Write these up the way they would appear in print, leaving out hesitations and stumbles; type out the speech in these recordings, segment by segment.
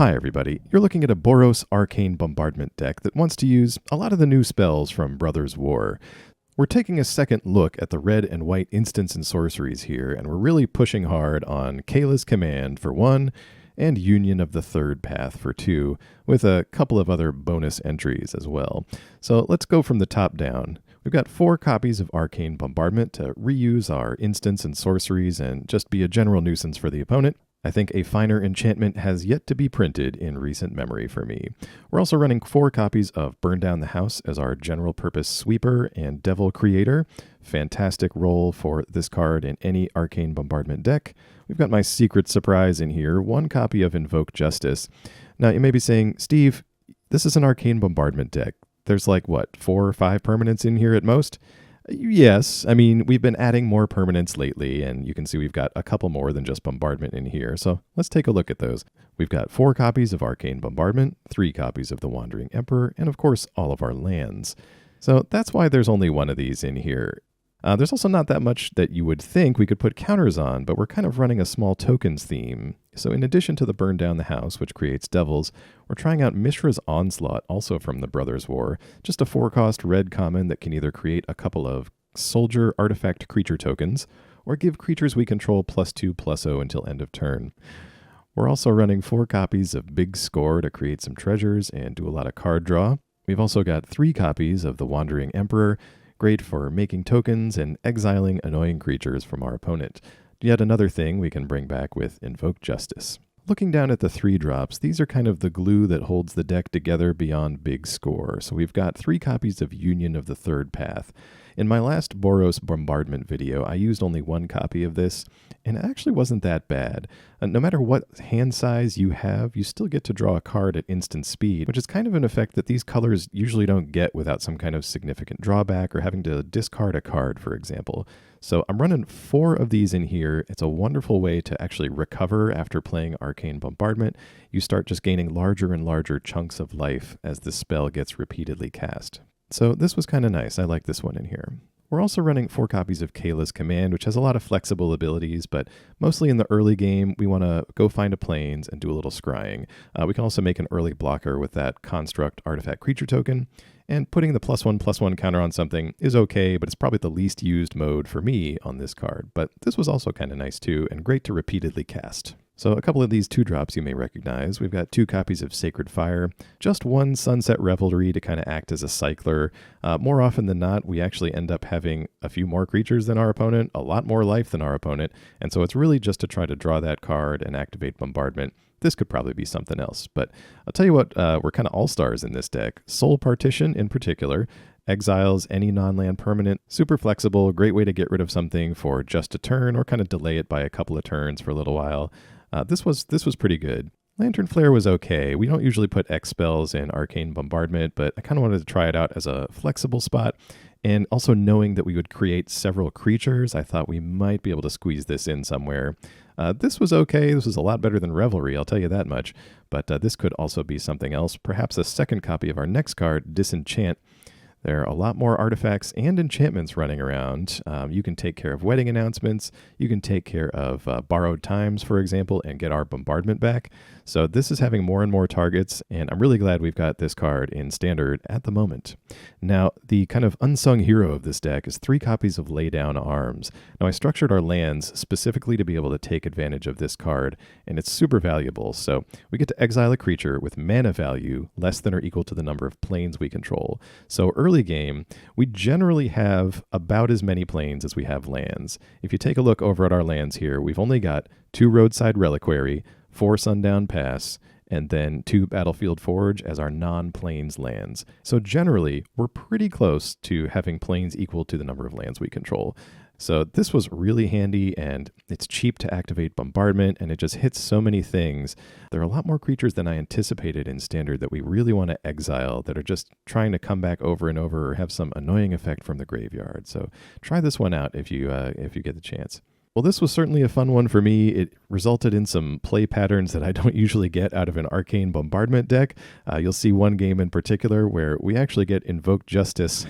Hi everybody, you're looking at a Boros Arcane Bombardment deck that wants to use a lot of the new spells from Brothers War. We're taking a second look at the red and white instants and sorceries here, and we're really pushing hard on Kayla's Command for 1, and Union of the Third Path for 2, with a couple of other bonus entries as well. So let's go from the top down. We've got 4 copies of Arcane Bombardment to reuse our instants and sorceries and just be a general nuisance for the opponent. I think a finer enchantment has yet to be printed in recent memory for me. We're also running 4 copies of Burn Down the House as our general purpose sweeper and Devil Creator. Fantastic role for this card in any Arcane Bombardment deck. We've got my secret surprise in here, 1 copy of Invoke Justice. Now you may be saying, Steve, this is an Arcane Bombardment deck. There's like, what, 4 or 5 permanents in here at most? Yes, I mean, we've been adding more permanents lately, and you can see we've got a couple more than just Bombardment in here, so let's take a look at those. We've got 4 copies of Arcane Bombardment, 3 copies of the Wandering Emperor, and of course, all of our lands. So that's why there's only 1 of these in here. There's also not that much that you would think we could put counters on, but we're kind of running a small tokens theme. So in addition to the Burn Down the House, which creates devils, we're trying out Mishra's Onslaught, also from the Brothers War. Just a 4-cost red common that can either create a couple of soldier artifact creature tokens, or give creatures we control +2/+0 until end of turn. We're also running 4 copies of Big Score to create some treasures and do a lot of card draw. We've also got 3 copies of the Wandering Emperor, great for making tokens and exiling annoying creatures from our opponent. Yet another thing we can bring back with Invoke Justice. Looking down at the 3 drops, these are kind of the glue that holds the deck together beyond Big Score. So we've got 3 copies of Union of the Third Path. In my last Boros Bombardment video, I used only 1 copy of this, and it actually wasn't that bad. No matter what hand size you have, you still get to draw a card at instant speed, which is kind of an effect that these colors usually don't get without some kind of significant drawback or having to discard a card, for example. So I'm running 4 of these in here. It's a wonderful way to actually recover after playing Arcane Bombardment. You start just gaining larger and larger chunks of life as the spell gets repeatedly cast. So this was kind of nice. I like this one in here. We're also running 4 copies of Kayla's Command, which has a lot of flexible abilities, but mostly in the early game, we want to go find a plains and do a little scrying. We can also make an early blocker with that construct artifact creature token, and putting the +1/+1 counter on something is okay, but it's probably the least used mode for me on this card. But this was also kind of nice too, and great to repeatedly cast. So a couple of these 2 drops you may recognize. We've got 2 copies of Sacred Fire, just 1 Sunset Revelry to kind of act as a cycler. More often than not, we actually end up having a few more creatures than our opponent, a lot more life than our opponent, and so it's really just to try to draw that card and activate Bombardment. This could probably be something else, but I'll tell you what, we're kind of all-stars in this deck. Soul Partition in particular, exiles any non-land permanent, super flexible, great way to get rid of something for just a turn or kind of delay it by a couple of turns for a little while. This was pretty good. Lantern Flare was okay. We don't usually put X spells in Arcane Bombardment, but I kind of wanted to try it out as a flexible spot. And also knowing that we would create several creatures, I thought we might be able to squeeze this in somewhere. This was okay. This was a lot better than Revelry, I'll tell you that much. But this could also be something else. Perhaps a second copy of our next card, Disenchant. There are a lot more artifacts and enchantments running around. You can take care of wedding announcements. You can take care of borrowed times, for example, and get our bombardment back. So this is having more and more targets, and I'm really glad we've got this card in Standard at the moment. Now, the kind of unsung hero of this deck is 3 copies of Lay Down Arms. Now, I structured our lands specifically to be able to take advantage of this card, and it's super valuable. So we get to exile a creature with mana value less than or equal to the number of planes we control. So early game, we generally have about as many planes as we have lands. If you take a look over at our lands here, we've only got 2 Roadside Reliquary, 4 Sundown Pass, and then 2 Battlefield Forge as our non-planes lands. So generally, we're pretty close to having planes equal to the number of lands we control. So this was really handy, and it's cheap to activate Bombardment, and it just hits so many things. There are a lot more creatures than I anticipated in Standard that we really want to exile, that are just trying to come back over and over or have some annoying effect from the graveyard. So try this one out if you get the chance. Well, this was certainly a fun one for me. It resulted in some play patterns that I don't usually get out of an Arcane Bombardment deck. You'll see one game in particular where we actually get Invoke Justice.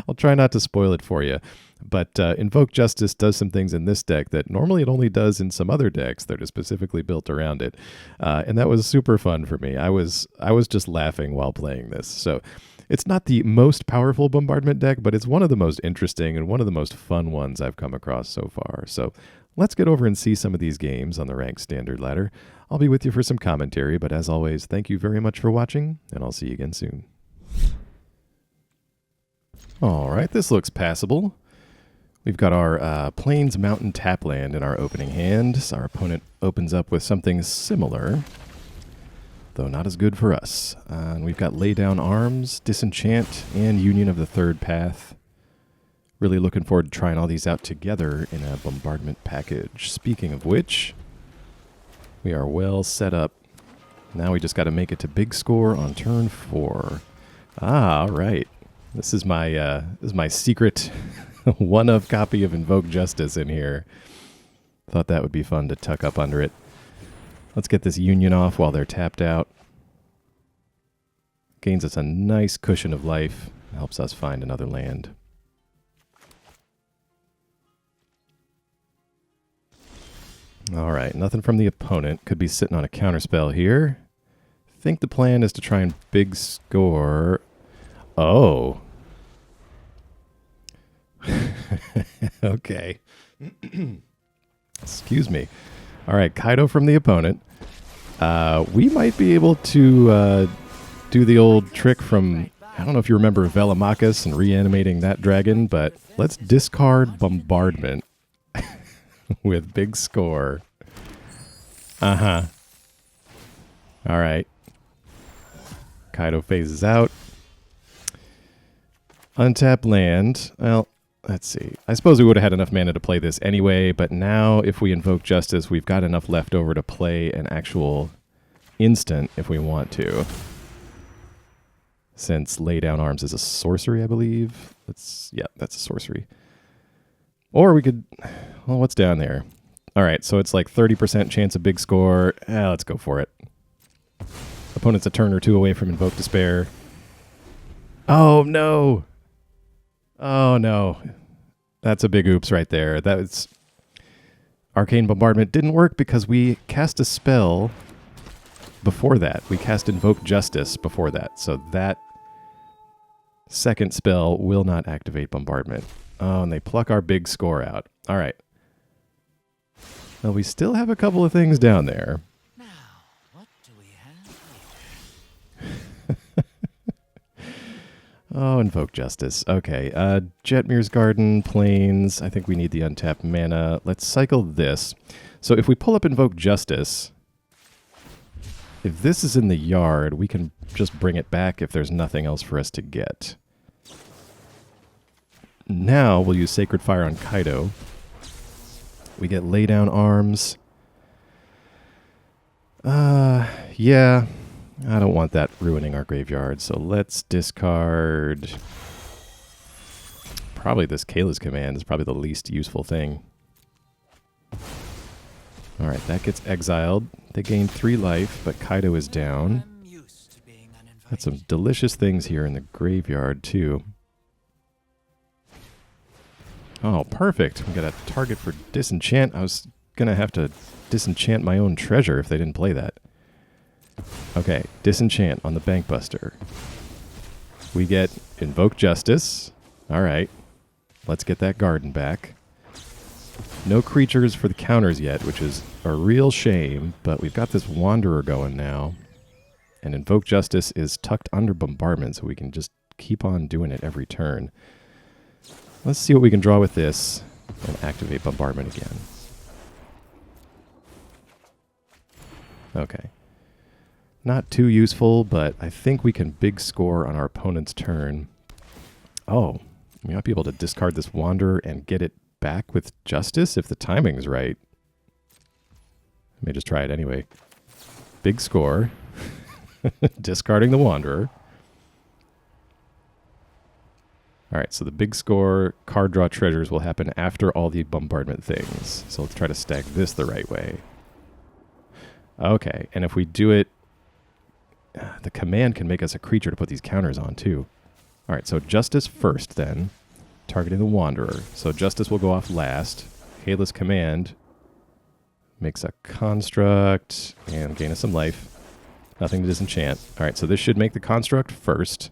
I'll try not to spoil it for you. But Invoke Justice does some things in this deck that normally it only does in some other decks that are specifically built around it. And that was super fun for me. I was just laughing while playing this. So it's not the most powerful bombardment deck, but it's one of the most interesting and one of the most fun ones I've come across so far. So let's get over and see some of these games on the ranked standard ladder. I'll be with you for some commentary, but as always, thank you very much for watching, and I'll see you again soon. All right, this looks passable. We've got our Plains Mountain Tapland in our opening hand. So our opponent opens up with something similar, though not as good for us. And we've got Lay Down Arms, Disenchant, and Union of the Third Path. Really looking forward to trying all these out together in a bombardment package. Speaking of which, we are well set up. Now we just got to make it to big score on turn 4. Ah, all right. This is my secret one-of copy of Invoke Justice in here. Thought that would be fun to tuck up under it. Let's get this Union off while they're tapped out. Gains us a nice cushion of life. Helps us find another land. All right, nothing from the opponent. Could be sitting on a counterspell here. Think the plan is to try and big score. Oh. Okay. Excuse me. All right, Kaido from the opponent. We might be able to do the old trick from, I don't know if you remember Velomachus and reanimating that dragon, but let's discard Bombardment with big score. Uh-huh. All right. Kaido phases out. Untap land. Well, let's see. I suppose we would have had enough mana to play this anyway, but now if we Invoke Justice, we've got enough left over to play an actual instant if we want to. Since Lay Down Arms is a sorcery, I believe. Yeah, that's a sorcery. Or we could... Well, what's down there? All right, so it's like 30% chance of big score. Let's go for it. Opponent's a turn or two away from Invoke Despair. Oh, no! Oh, no. That's a big oops right there. That's... Arcane Bombardment didn't work because we cast a spell before that. We cast Invoke Justice before that. So that second spell will not activate Bombardment. Oh, and they pluck our big score out. All right. Well, we still have a couple of things down there. Now, what do we have here? Oh, Invoke Justice. Okay. Jetmir's Garden, Plains. I think we need the untapped mana. Let's cycle this. So if we pull up Invoke Justice, if this is in the yard, we can just bring it back if there's nothing else for us to get. Now we'll use Sacred Fire on Kaido. We get Lay Down Arms. Yeah. I don't want that ruining our graveyard, so let's discard... Probably this Kayla's Command is probably the least useful thing. Alright, that gets exiled. They gain 3 life, but Kaido is down. Got some delicious things here in the graveyard, too. Oh, perfect. We got a target for Disenchant. I was going to have to disenchant my own treasure if they didn't play that. Okay, Disenchant on the Bankbuster. We get Invoke Justice. All right. Let's get that garden back. No creatures for the counters yet, which is a real shame, but we've got this Wanderer going now. And Invoke Justice is tucked under Bombardment, so we can just keep on doing it every turn. Let's see what we can draw with this and activate Bombardment again. Okay. Not too useful, but I think we can big score on our opponent's turn. Oh, we might be able to discard this Wanderer and get it back with Justice if the timing's right. I may just try it anyway. Big score. Discarding the Wanderer. All right, so the big score card draw treasures will happen after all the bombardment things. So let's try to stack this the right way. Okay, and if we do it, the command can make us a creature to put these counters on too. All right, so Justice first then. targeting the Wanderer. So Justice will go off last. Kayla's command makes a construct and gain us some life. Nothing to disenchant. All right, so this should make the construct first.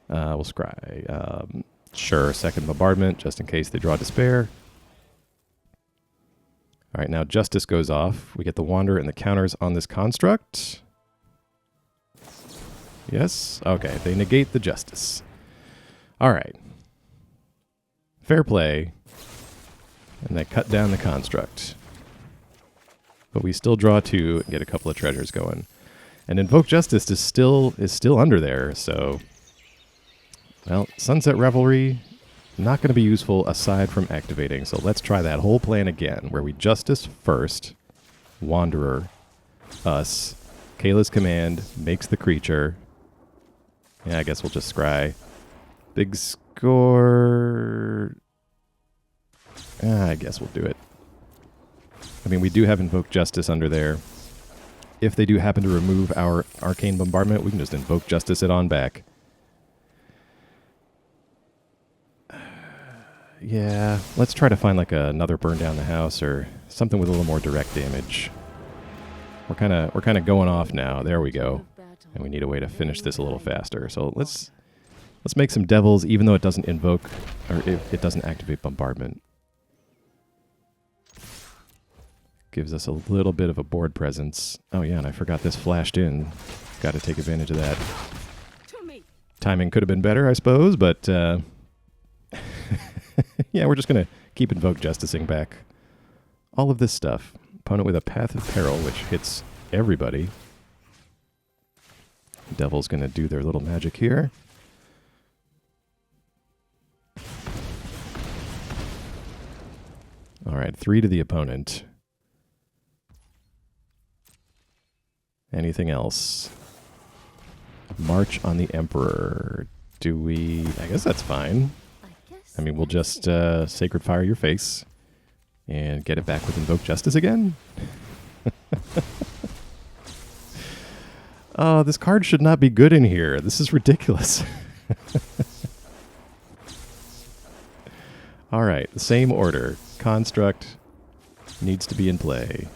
We'll scry. Sure, second bombardment, just in case they draw despair. All right, now Justice goes off. We get the Wanderer and the counters on this construct. Yes? Okay, they negate the Justice. All right. Fair play. And they cut down the construct. But we still draw 2 and get a couple of treasures going. And Invoke Justice is still under there, so... Well, Sunset Revelry, not going to be useful aside from activating. So let's try that whole plan again, where we Justice first, Wanderer, us, Kayla's command, makes the creature. Yeah, I guess we'll just scry. Big score... I guess we'll do it. I mean, we do have Invoke Justice under there. If they do happen to remove our Arcane Bombardment, we can just Invoke Justice it on back. Yeah, let's try to find like another burn down the house or something with a little more direct damage. We're kind of going off now. There we go. And we need a way to finish this a little faster. So let's make some devils, even though it doesn't invoke or it doesn't activate bombardment. Gives us a little bit of a board presence. Oh yeah, and I forgot this flashed in. Got to take advantage of that. Timing could have been better, I suppose, but yeah, we're just going to keep Invoke Justicing back all of this stuff. Opponent with a Path of Peril, which hits everybody. Devil's going to do their little magic here. All right, 3 to the opponent. Anything else? March on the Emperor. Do we... I guess that's fine. I mean, we'll just Sacred Fire your face and get it back with Invoke Justice again. Oh, this card should not be good in here. This is ridiculous. All right, the same order. Construct needs to be in play.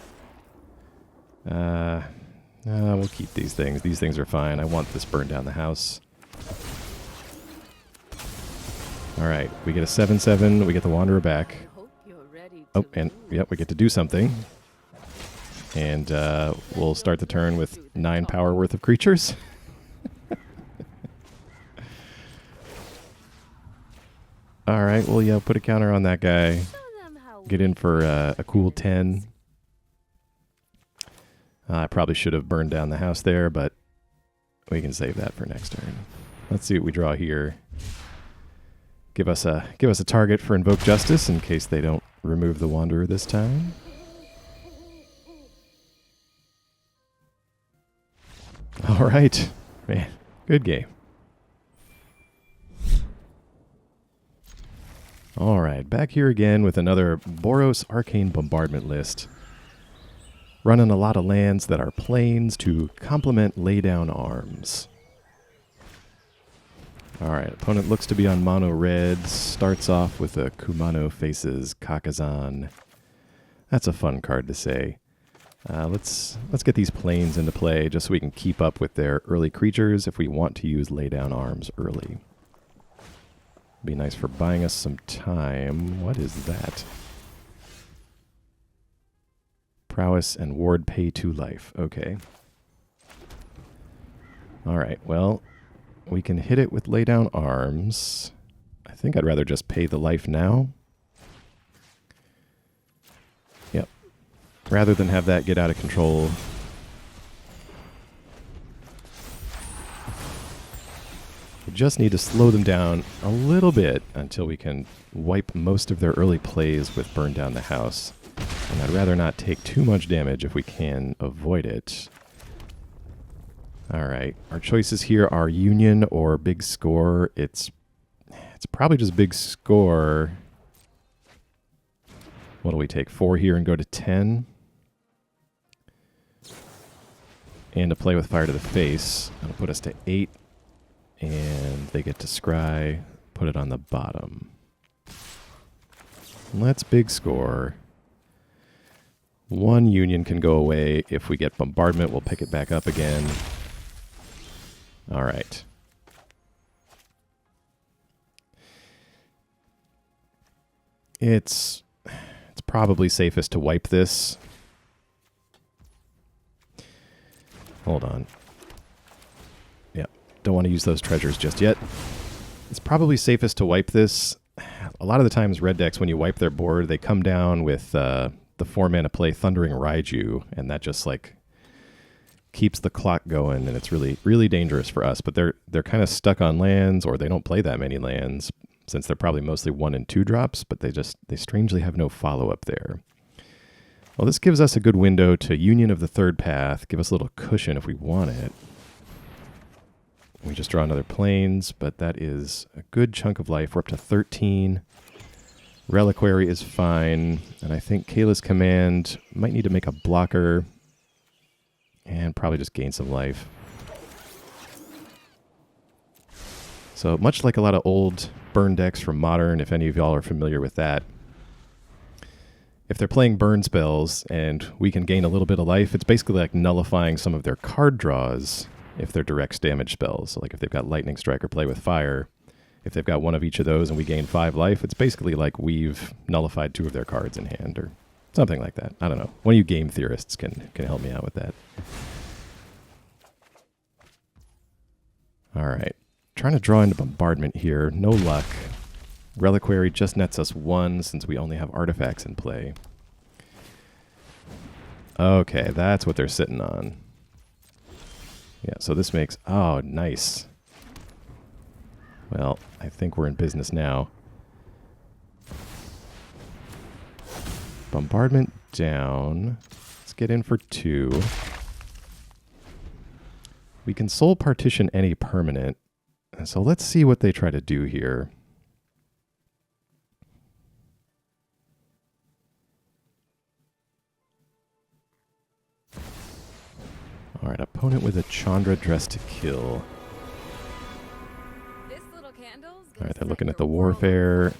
We'll keep these things. These things are fine. I want this burn down the house. All right, we get a 7/7. We get the Wanderer back. Oh, and yep, we get to do something. And we'll start the turn with 9 power worth of creatures. All right, well, yeah, put a counter on that guy. Get in for a cool 10. I probably should have burned down the house there, but we can save that for next turn. Let's see what we draw here. Give us a target for Invoke Justice in case they don't remove the Wanderer this time. All right, man, good game. All right, back here again with another Boros Arcane Bombardment list. Running a lot of lands that are plains to complement laydown arms. Alright, opponent looks to be on mono red. Starts off with a Kumano faces Kakazan. That's a fun card to say. Let's get these plains into play just so we can keep up with their early creatures if we want to use laydown arms early. Be nice for buying us some time. What is that? Prowess and ward pay 2 life. Okay. Alright, well, we can hit it with lay down arms. I think I'd rather just pay the life now. Yep. Rather than have that get out of control. We just need to slow them down a little bit until we can wipe most of their early plays with Burn Down the House. And I'd rather not take too much damage if we can avoid it. Alright, our choices here are Union or Big Score. It's probably just Big Score. What do we take? 4 here and go to 10. And to play with Fire to the Face. That'll put us to 8. And they get to scry. put it on the bottom. Let's big score. 1 union can go away. If we get bombardment, we'll pick it back up again. All right. It's probably safest to wipe this. Hold on. Yeah, don't want to use those treasures just yet. It's probably safest to wipe this. A lot of the times red decks, when you wipe their board, they come down with the 4-mana play Thundering Raiju, and that just like keeps the clock going, and it's really, really dangerous for us. But they're kind of stuck on lands, or they don't play that many lands, since they're probably mostly 1 and 2 drops, but they strangely have no follow-up there. Well, this gives us a good window to Union of the Third Path, give us a little cushion if we want it. We just draw another Plains, but that is a good chunk of life. We're up to 13. Reliquary is fine, and I think Kayla's Command might need to make a blocker and probably just gain some life. So much like a lot of old burn decks from Modern, if any of y'all are familiar with that, if they're playing burn spells and we can gain a little bit of life, it's basically like nullifying some of their card draws if they're direct damage spells. So like if they've got Lightning Strike or Play with Fire, if they've got one of each of those and we gain 5 life, it's basically like we've nullified 2 of their cards in hand or something like that. I don't know. One of you game theorists can help me out with that. All right. Trying to draw into Bombardment here. No luck. Reliquary just nets us 1 since we only have artifacts in play. Okay, that's what they're sitting on. Yeah, so this makes... Oh, nice. Well, I think we're in business now. Bombardment down. Let's get in for 2. We can Soul Partition any permanent. So let's see what they try to do here. All right, opponent with a Chandra dressed to kill. All right, they're looking at the Warfare.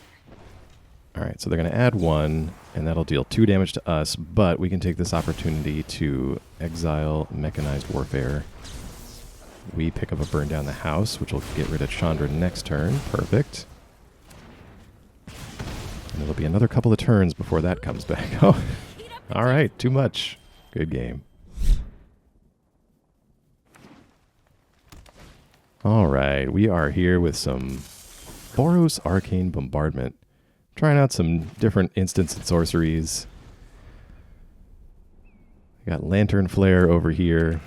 All right, so they're going to add 1, and that'll deal 2 damage to us, but we can take this opportunity to exile Mechanized Warfare. We pick up a Burn Down the House, which will get rid of Chandra next turn. Perfect. And it'll be another couple of turns before that comes back. Oh, all right, too much. Good game. All right, we are here with some Boros Arcane Bombardment. Trying out some different instants and sorceries. We got Lantern Flare over here.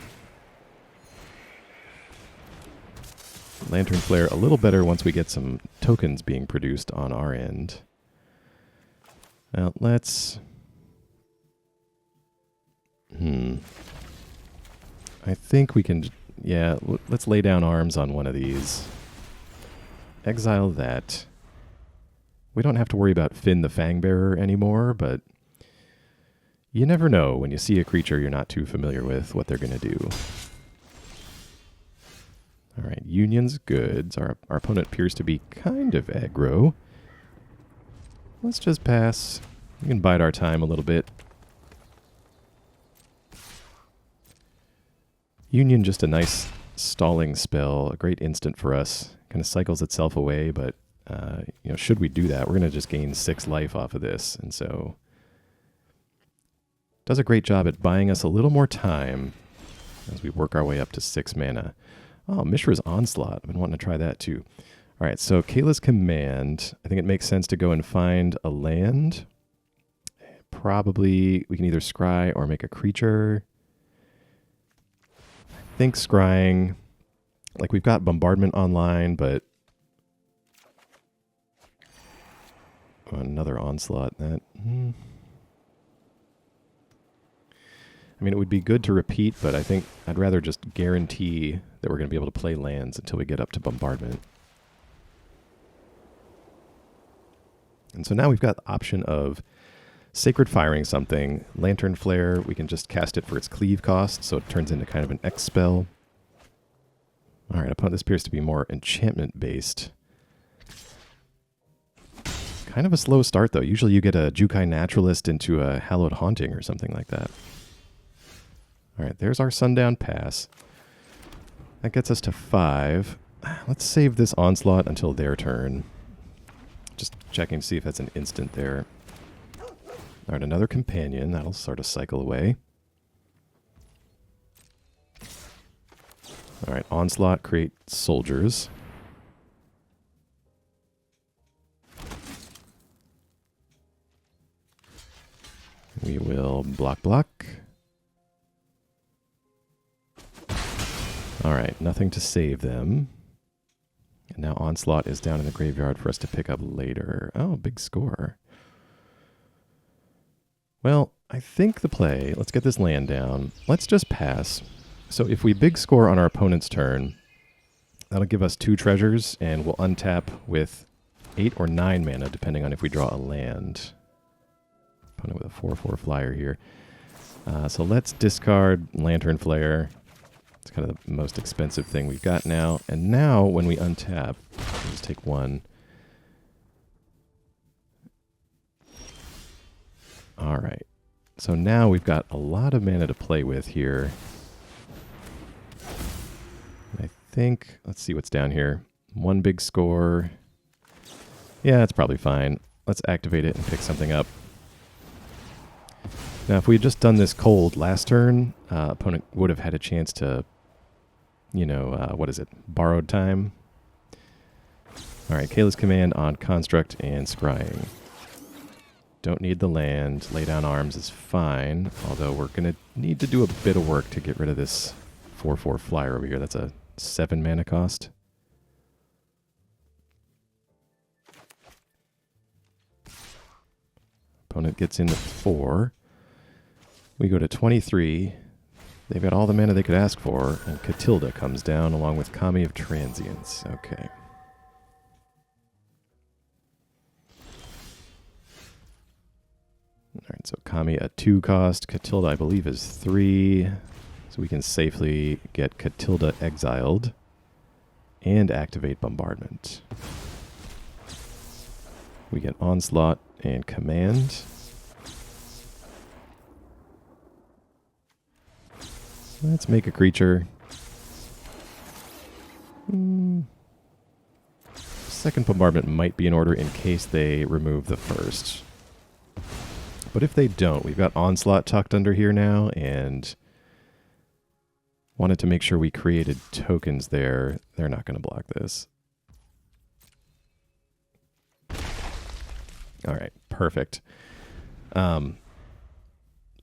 Lantern Flare a little better once we get some tokens being produced on our end. Now let's... I think we can... Yeah, let's lay down arms on one of these. Exile that. We don't have to worry about Finn the Fangbearer anymore, but you never know when you see a creature you're not too familiar with what they're going to do. All right, Union's good. Our opponent appears to be kind of aggro. Let's just pass. We can bide our time a little bit. Union, just a nice stalling spell, a great instant for us. Kind of cycles itself away, but should we do that, we're going to just gain 6 life off of this, and so does a great job at buying us a little more time as we work our way up to 6 mana. Oh, Mishra's Onslaught. I've been wanting to try that too. All right, so Kayla's Command. I think it makes sense to go and find a land. Probably we can either scry or make a creature. I think scrying. Like, we've got Bombardment online, but another Onslaught. That I mean, it would be good to repeat, but I think I'd rather just guarantee that we're going to be able to play lands until we get up to Bombardment. And so now we've got the option of Sacred Firing something. Lantern Flare, we can just cast it for its cleave cost, so it turns into kind of an X spell. All right, this appears to be more enchantment-based. Kind of a slow start, though. Usually you get a Jukai Naturalist into a Hallowed Haunting or something like that. All right, there's our Sundown Pass. That gets us to 5. Let's save this Onslaught until their turn. Just checking to see if that's an instant there. All right, another Companion. That'll sort of cycle away. All right, Onslaught, create soldiers. We will block. All right, nothing to save them. And now Onslaught is down in the graveyard for us to pick up later. Oh, big score. Well, I think the play, let's get this land down. Let's just pass. So if we big score on our opponent's turn, that'll give us 2 treasures, and we'll untap with 8 or 9 mana, depending on if we draw a land. Opponent with a 4/4 flyer here. So let's discard Lantern Flare. It's kind of the most expensive thing we've got now. And now, when we untap, we'll just take 1. All right. So now we've got a lot of mana to play with here. I think, let's see what's down here. 1 big score. Yeah, that's probably fine. Let's activate it and pick something up. Now, if we had just done this cold last turn, opponent would have had a chance to, what is it? Borrowed time. All right, Kayla's command on Construct and Scrying. Don't need the land. Lay down arms is fine, although we're going to need to do a bit of work to get rid of this 4/4 flyer over here. That's a 7 mana cost. Opponent gets into 4. We go to 23. They've got all the mana they could ask for, and Catilda comes down along with Kami of Transience. Okay. All right, so Kami a 2 cost. Catilda, I believe, is 3. So we can safely get Catilda exiled and activate Bombardment. We get Onslaught and Command. Let's make a creature. Second Bombardment might be in order in case they remove the first. But if they don't, we've got Onslaught tucked under here now, and wanted to make sure we created tokens there. They're not going to block this. All right, perfect.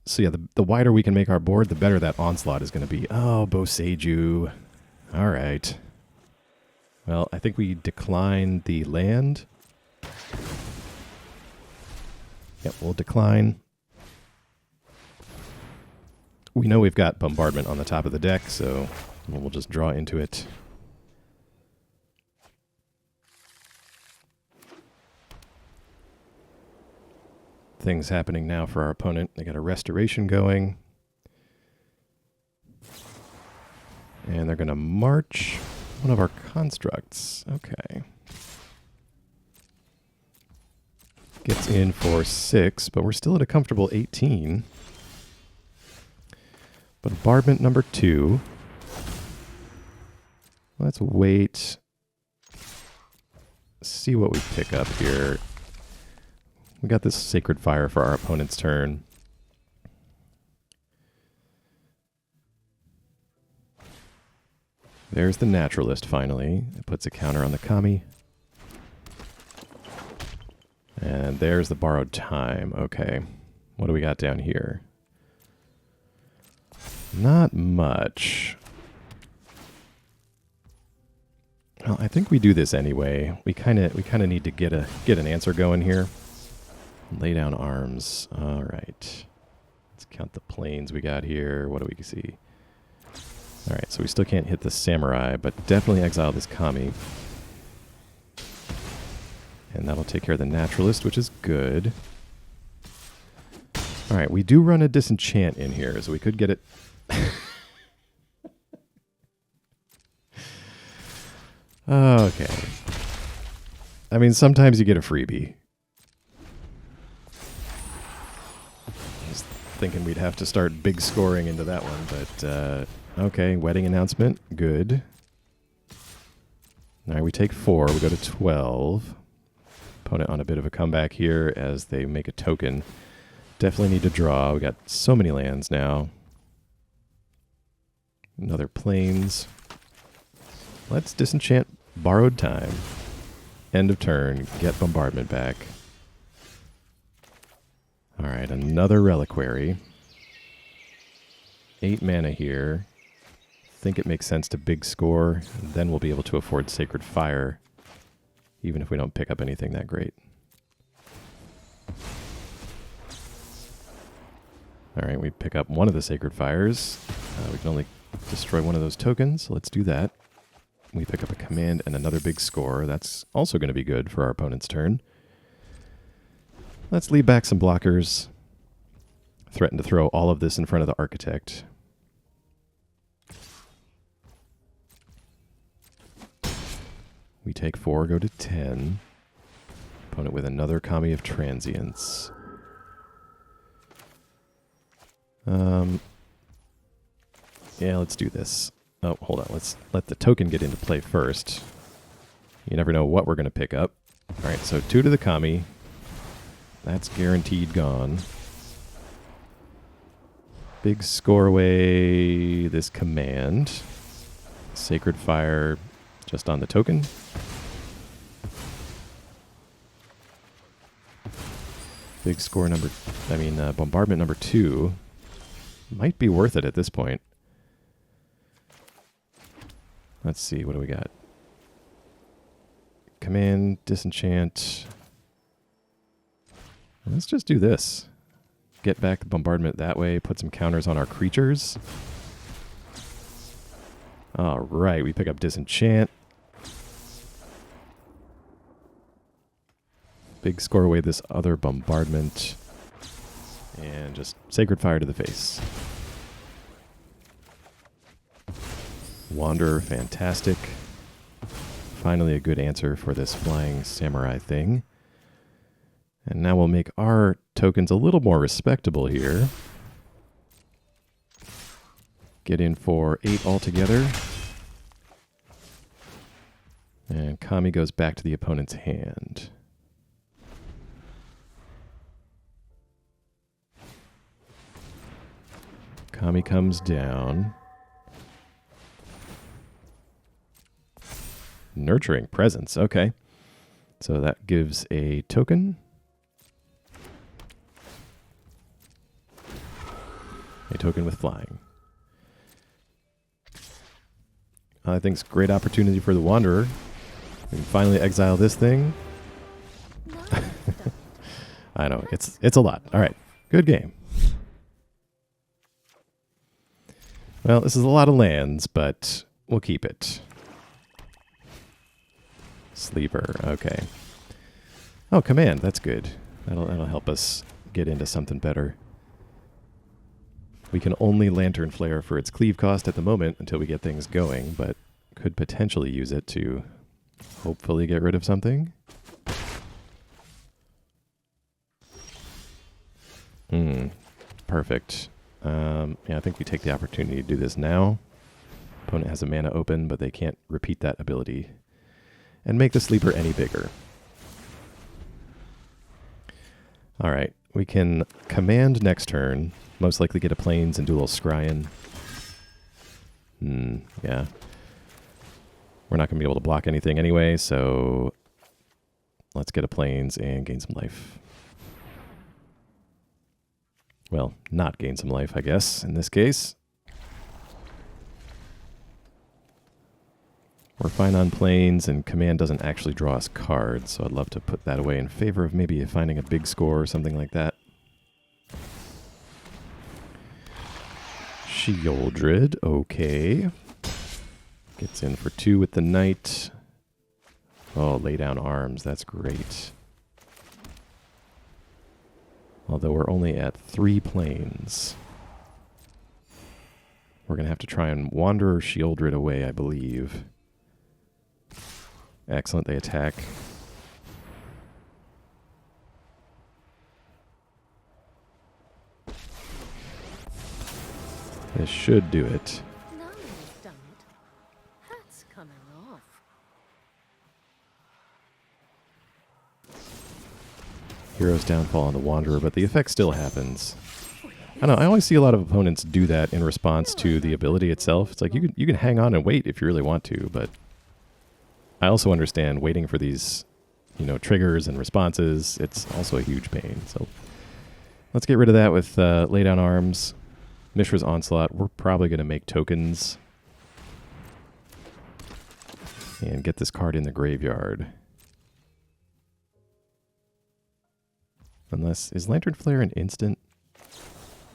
So yeah, the wider we can make our board, the better that Onslaught is going to be. Oh, Boseiju. All right. Well, I think we declined the land. Yep, we'll decline. We know we've got Bombardment on the top of the deck, so we'll just draw into it. Things happening now for our opponent. They got a Restoration going. And they're going to march one of our constructs. Okay. Gets in for 6, but we're still at a comfortable 18. Bombardment number 2. Let's wait. See what we pick up here. We got this Sacred Fire for our opponent's turn. There's the Naturalist, finally. It puts a counter on the Kami. And there's the Borrowed Time. Okay. What do we got down here? Not much. Well, I think we do this anyway. We kind of need to get an answer going here. Lay down arms. All right. Let's count the planes we got here. What do we see? All right, so we still can't hit the Samurai, but definitely exile this Kami. And that'll take care of the Naturalist, which is good. All right, we do run a Disenchant in here, so we could get it. Okay. I mean, sometimes you get a freebie. thinking we'd have to start big scoring into that one, but okay, wedding announcement, good. All right, we take 4, we go to 12. Opponent on a bit of a comeback here as they make a token. Definitely need to draw. We got so many lands now. Another plains. Let's disenchant Borrowed Time. End of turn, get Bombardment back. Alright, another Reliquary. 8 mana here. Think it makes sense to big score, and then we'll be able to afford Sacred Fire, even if we don't pick up anything that great. Alright, we pick up one of the Sacred Fires. We can only destroy one of those tokens, so let's do that. We pick up a command and another big score. That's also going to be good for our opponent's turn. Let's leave back some blockers. Threaten to throw all of this in front of the Architect. We take 4, go to 10. Opponent with another Kami of Transience. Yeah, let's do this. Oh, hold on. Let's let the token get into play first. You never know what we're going to pick up. All right, so 2 to the Kami. That's guaranteed gone. Big score away this command. Sacred Fire just on the token. Big score bombardment number 2. Might be worth it at this point. Let's see, what do we got? Command, disenchant. Let's just do this. Get back the bombardment that way, put some counters on our creatures. Alright, we pick up disenchant. Big score away this other bombardment. And just Sacred Fire to the face. Wanderer, fantastic. Finally a good answer for this flying samurai thing. And now we'll make our tokens a little more respectable here. Get in for 8 altogether. And Kami goes back to the opponent's hand. Kami comes down. Nurturing Presence, okay. So that gives a token. A token with flying. I think it's a great opportunity for the Wanderer. We can finally exile this thing. I know, it's a lot. All right, good game. Well, this is a lot of lands, but we'll keep it. Sleeper, okay. Oh, command, that's good. That'll help us get into something better. We can only Lantern Flare for its cleave cost at the moment until we get things going, but could potentially use it to hopefully get rid of something. Perfect. Yeah, I think we take the opportunity to do this now. Opponent has a mana open, but they can't repeat that ability. And make the sleeper any bigger. Alright, we can command next turn. Most likely get a plains and do a little scrying. Yeah. We're not going to be able to block anything anyway, so let's get a plains and gain some life. Well, not gain some life, I guess, in this case. We're fine on plains, and command doesn't actually draw us cards, so I'd love to put that away in favor of maybe finding a big score or something like that. Sheoldred, okay. Gets in for 2 with the knight. Oh, lay down arms, that's great. Although we're only at 3 planes. We're going to have to try and Wanderer Sheoldred away, I believe. Excellent, they attack. This should do it. Now you've done it. That's coming off. Hero's downfall on the Wanderer, but the effect still happens. I don't know, I always see a lot of opponents do that in response to the ability itself. It's like you can hang on and wait if you really want to, but I also understand waiting for these, triggers and responses. It's also a huge pain. So let's get rid of that with Lay Down Arms. Mishra's Onslaught. We're probably going to make tokens and get this card in the graveyard. Unless, is Lantern Flare an instant?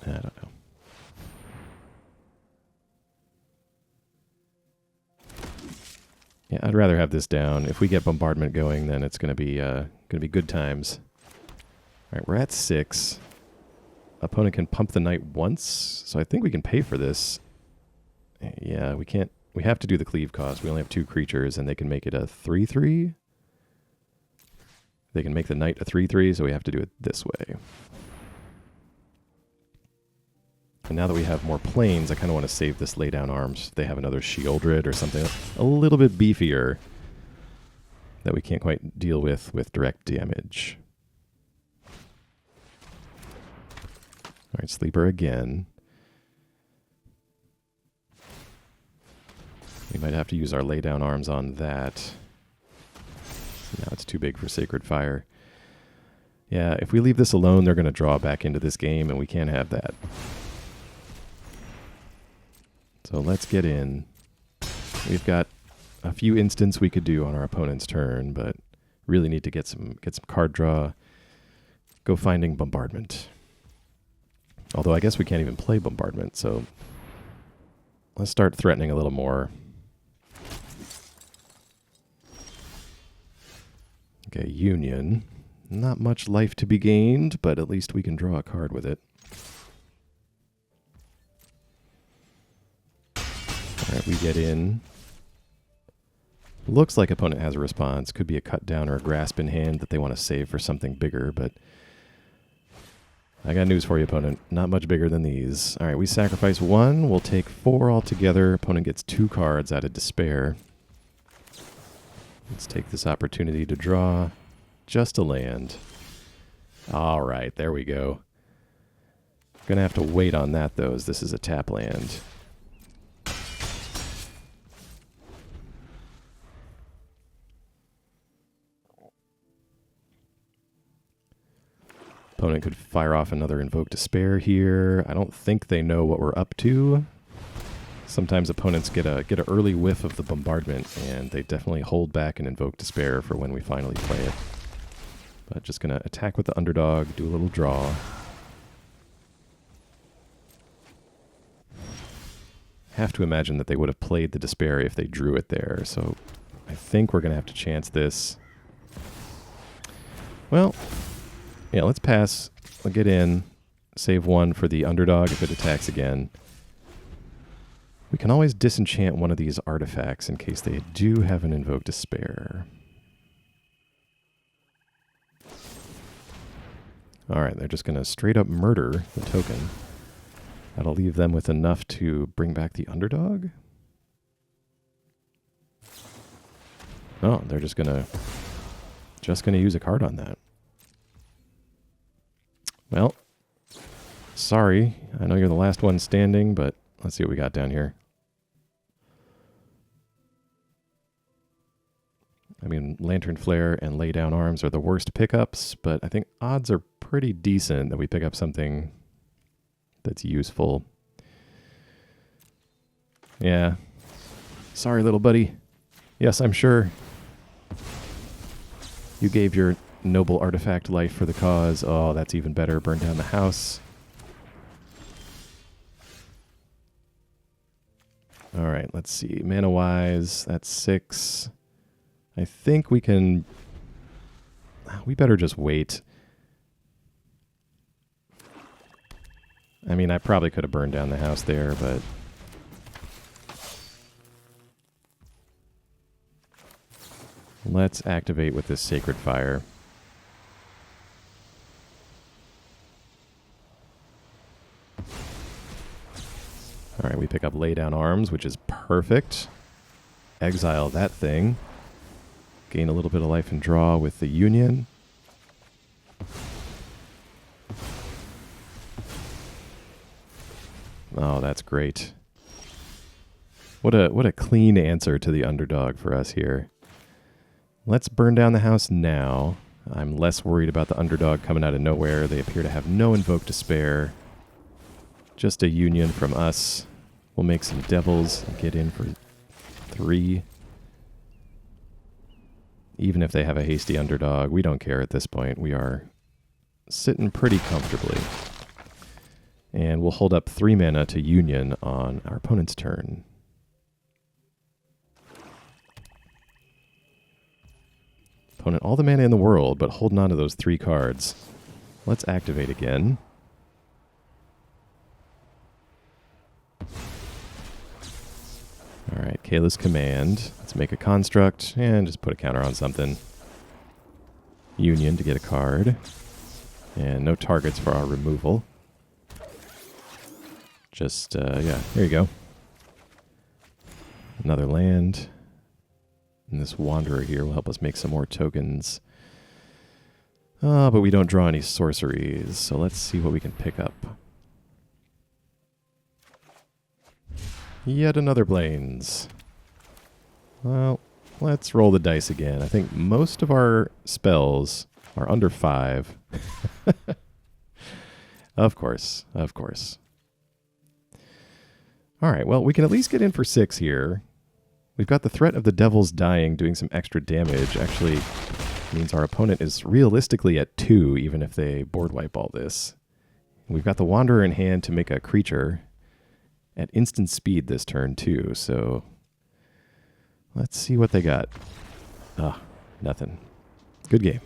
I don't know. Yeah, I'd rather have this down. If we get Bombardment going, then it's going to be good times. All right, we're at 6. Opponent can pump the Knight once, so I think we can pay for this. Yeah, we can't. We have to do the cleave cost. We only have 2 creatures, and they can make it a 3/3. They can make the Knight a 3/3, so we have to do it this way. And now that we have more planes, I kind of want to save this Lay Down Arms. They have another Shieldred or something a little bit beefier that we can't quite deal with direct damage. All right, Sleeper again. We might have to use our Lay Down Arms on that. Now it's too big for Sacred Fire. Yeah, if we leave this alone, they're going to draw back into this game, and we can't have that. So let's get in. We've got a few instants we could do on our opponent's turn, but really need to get some card draw. Go Finding Bombardment. Although I guess we can't even play Bombardment, so let's start threatening a little more. Okay, Union. Not much life to be gained, but at least we can draw a card with it. Alright, we get in. Looks like opponent has a response. Could be a cut down or a grasp in hand that they want to save for something bigger, but I got news for you, opponent. Not much bigger than these. Alright, we sacrifice 1. We'll take 4 altogether. Opponent gets 2 cards out of Despair. Let's take this opportunity to draw just a land. Alright, there we go. Gonna have to wait on that, though, as this is a tap land. Opponent could fire off another Invoke Despair here. I don't think they know what we're up to. Sometimes opponents get a early whiff of the bombardment, and they definitely hold back and Invoke Despair for when we finally play it. But just going to attack with the underdog, do a little draw. Have to imagine that they would have played the Despair if they drew it there, so I think we're going to have to chance this. Well, yeah, let's pass. We'll get in, save 1 for the underdog if it attacks again. We can always disenchant one of these artifacts in case they do have an Invoke Despair. Alright, they're just going to straight up murder the token. That'll leave them with enough to bring back the underdog. Oh, they're just gonna use a card on that. Well, sorry. I know you're the last one standing, but let's see what we got down here. I mean, Lantern Flare and Lay Down Arms are the worst pickups, but I think odds are pretty decent that we pick up something that's useful. Yeah. Sorry, little buddy. Yes, I'm sure. You gave your noble artifact life for the cause. Oh, that's even better. Burn down the house. All right, let's see. Mana-wise, that's 6. I think we can... We better just wait. I mean, I probably could have burned down the house there, but... Let's activate with this Sacred Fire. All right, we pick up Lay Down Arms, which is perfect. Exile that thing. Gain a little bit of life and draw with the Union. Oh, that's great. What a clean answer to the underdog for us here. Let's burn down the house now. I'm less worried about the underdog coming out of nowhere. They appear to have no Invoke to spare. Just a Union from us. We'll make some Devils and get in for 3. Even if they have a hasty underdog, we don't care at this point. We are sitting pretty comfortably. And we'll hold up 3 mana to Union on our opponent's turn. Opponent all the mana in the world, but holding on to those 3 cards. Let's activate again. Alright, Kayla's command. Let's make a construct and just put a counter on something. Union to get a card. And no targets for our removal. Just, yeah, here you go. Another land. And this Wanderer here will help us make some more tokens. But we don't draw any sorceries, so let's see what we can pick up. Yet another Plains. Well, let's roll the dice again. I think most of our spells are under 5. Of course, of course. All right, well, we can at least get in for 6 here. We've got the threat of the Devils dying, doing some extra damage. Actually, means our opponent is realistically at 2, even if they board wipe all this. We've got the Wanderer in hand to make a creature at instant speed this turn, too. So let's see what they got. Ah, nothing. Good game.